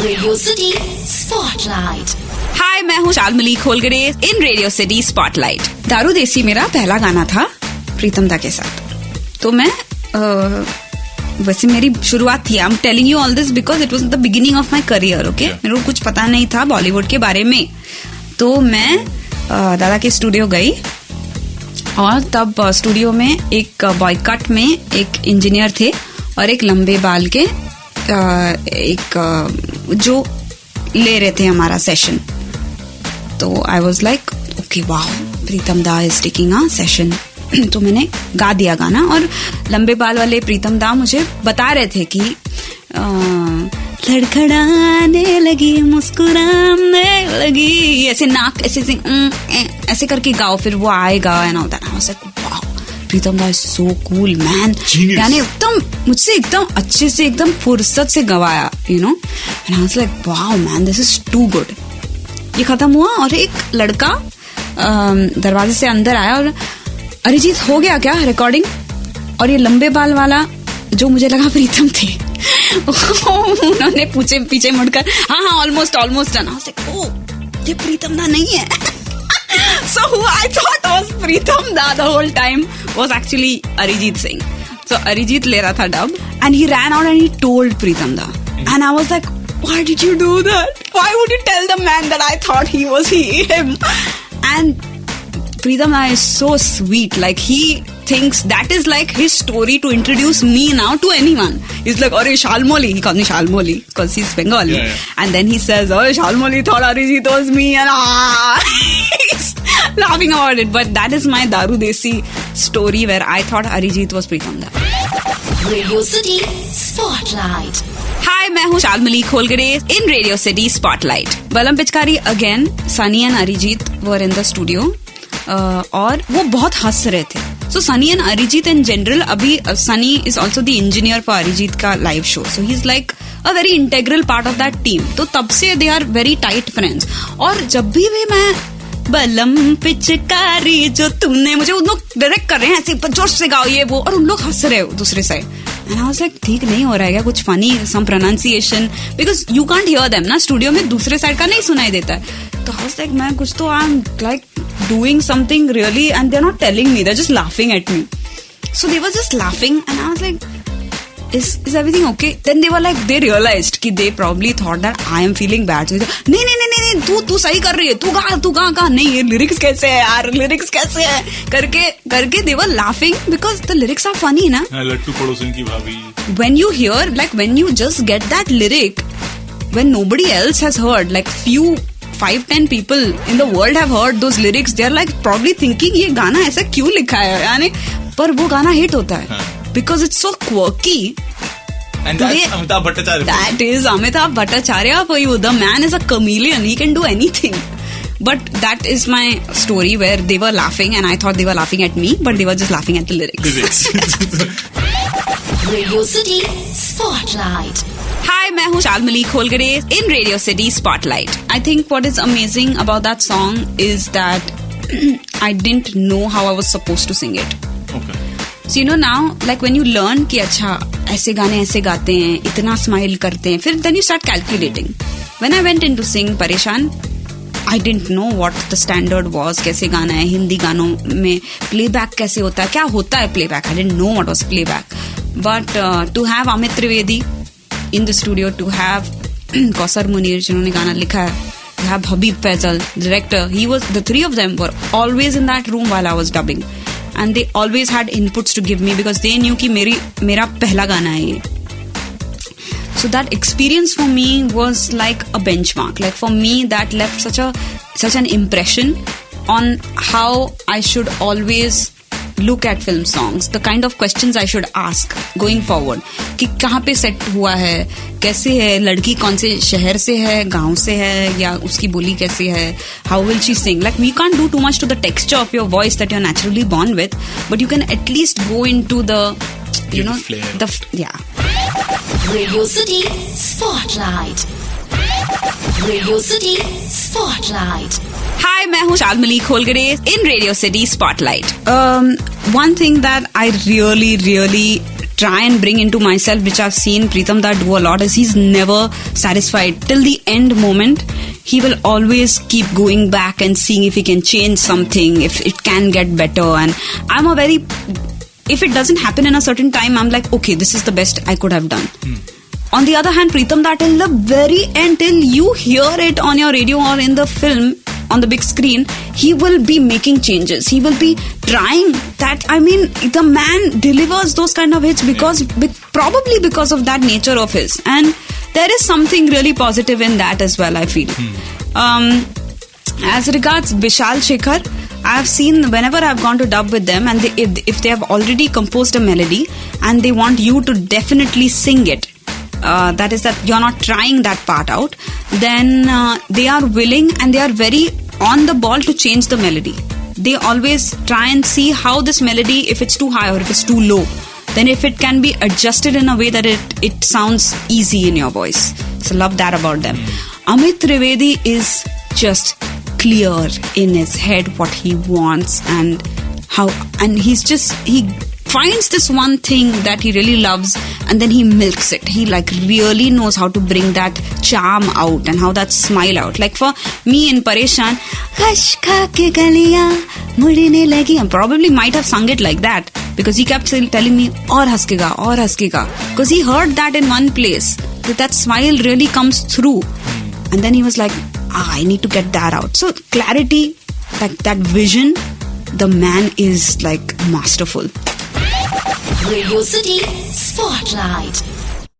Radio city spotlight. हाय, मैं हूँ शालमली खोलगड़े इन radio city spotlight. दारू देसी मेरा पहला गाना था प्रीतम दा के साथ। तो मैं वैसे मेरी शुरुआत थी। I am telling you all this because it was the beginning of my career. Okay, मेरे को कुछ पता नहीं था बॉलीवुड के बारे में। तो मैं दादा के स्टूडियो गई और तब स्टूडियो में एक बॉय कट में एक इंजीनियर थे और एक लंबे बाल के एक जो ले रहे थे हमारा सेशन। तो I was like okay wow, Pritam da is taking a session. तो मैंने गा दिया गाना और लंबे बाल वाले प्रीतम दा मुझे बता रहे थे कि लड़खड़ाने लगी, मुस्कुराने लगी, ऐसे नाक ऐसे करके गाओ, फिर वो आएगा and all that. I was like wow, Pritam da is so cool man. यानी एकदम मुझसे एकदम अच्छे से एकदम फुर्सत से गवाया, you know. And I was like wow man, this is too good. ये खत्म हुआ और एक लड़का दरवाजे से अंदर आया और अरिजीत हो गया क्या रिकॉर्डिंग? और ये लंबे बाल वाला जो मुझे लगा प्रीतम थे उन्होंने पूछे पीछे मुड़कर हाँ almost done. I was like oh, ये प्रीतम दा नहीं है। So who I thought was Pritam Da the whole time was actually Arijit Singh. So Arijit ले रहा था dub and he ran out and he told Pritam Da. And I was like, why did you do that? Why would you tell the man that I thought he was him? And Pritam Da is so sweet. Like he thinks that is like his story to introduce me now to anyone. He's like, "Arey Shalmoli," he calls me Shalmoli because he's Bengali. Yeah. And then he says, "Oh, Shalmoli thought Arijit was me," and he's laughing about it. But that is my Daru Desi story where I thought Arijit was Pritam Da. Radio City Spotlight. Hi, मैं हूँ शालमली Kholgade in Radio City Spotlight. Balam Pichkari again, Sunny and Arijit were in the studio. और वो बहुत हंस रहे थे. So Sunny and Arijit in general, अभी Sunny is also the engineer for Arijit का live show. So he's like a very integral part of that team. तो तब से they are very tight friends. और जब भी मैं बलम पिचकारी जो तूने, मुझे उन लोग डायरेक्ट कर रहे हैं ऐसे जोश से गाओ ये वो, और उन लोग हंस रहे हो दूसरे side. And I was like, ठीक नहीं हो रहा है क्या कुछ funny, some pronunciation, because you can't hear them ना, स्टूडियो में दूसरे साइड का नहीं सुनाई देता है. तो I was like, मैं कुछ तो I'm like doing something really and they're not telling me, they're just laughing at me. So they were just laughing and I was like, is everything okay? Then they were like, they realized कि they probably thought that I am feeling bad. So नहीं तू सही कर रही है, तू गा नहीं, ये lyrics कैसे है यार, lyrics कैसे है करके they were laughing because the lyrics are funny ना. लट्टू पड़ोसन की भाभी. When you hear, like when you just get that lyric when nobody else has heard, like few 5-10 people in the world have heard those lyrics, they are like probably thinking ये गाना ऐसा क्यों लिखा है यानी, पर वो गाना हिट होता है because it's so quirky. And that's Amitabh Bhattacharya. That is Amitabh Bhattacharya for you. The man is a chameleon. He can do anything. But that is my story where they were laughing and I thought they were laughing at me, but they were just laughing at the lyrics. Radio City Spotlight. Hi, मैं हूँ शालमली Kholgade in Radio City Spotlight. I think what is amazing about that song is that I didn't know how I was supposed to sing it. Okay. So you know now, like when you learn कि अच्छा ऐसे गाने ऐसे गाते हैं, इतना smile करते हैं, फिर then you start calculating. When I went into sing परेशान, I didn't know what the standard was, कैसे गाना है, हिंदी गानों में playback कैसे होता है, क्या होता है playback. I didn't know what was playback. But to have Amit Trivedi in the studio, to have Kausar Munir जिन्होंने गाना लिखा है, to have Habib Faisal, director, the three of them were always in that room while I was dubbing. And they always had inputs to give me because they knew कि मेरा पहला गाना है ये. So that experience for me was like a benchmark. Like for me, that left such an impression on how I should always look at film songs, the kind of questions I should ask going forward. कि कहाँ पे set हुआ है, कैसे है, लड़की कौन से शहर से है, गांव से है, या उसकी बोली कैसी है, how will she sing. Like we can't do too much to the texture of your voice that you're naturally born with, but you can at least go into the, you know, yeah. Radio City Spotlight. Radio City Spotlight. Hi, मैं हूँ शालमली Kholgade in Radio City Spotlight. One thing that I really try and bring into myself, which I've seen Pritam Da do a lot, is he's never satisfied. Till the end moment, he will always keep going back and seeing if he can change something, if it can get better. And if it doesn't happen in a certain time, I'm like, okay, this is the best I could have done. On the other hand, Pritam Da, till the very end, till you hear it on your radio or in the film, on the big screen, he will be making changes. He will be trying that. I mean, the man delivers those kind of hits probably because of that nature of his. And there is something really positive in that as well, I feel. As regards Vishal Shekhar, I've seen whenever I've gone to dub with them, and if they have already composed a melody and they want you to definitely sing it, that is that you're not trying that part out, then they are willing and they are very on the ball to change the melody. They always try and see how this melody, if it's too high or if it's too low, then if it can be adjusted in a way that it sounds easy in your voice. So love that about them. Amit Trivedi is just clear in his head what he wants and he finds this one thing that he really loves and then he milks it. He really knows how to bring that charm out and how that smile out. Like for me in Pareshan, Hush kha ke galiyan mudne lagi, I probably might have sung it like that because he kept telling me aur haskega, because he heard that in one place that smile really comes through, and then he was like, I need to get that out. So clarity, that vision, the man is masterful. Radio City Spotlight.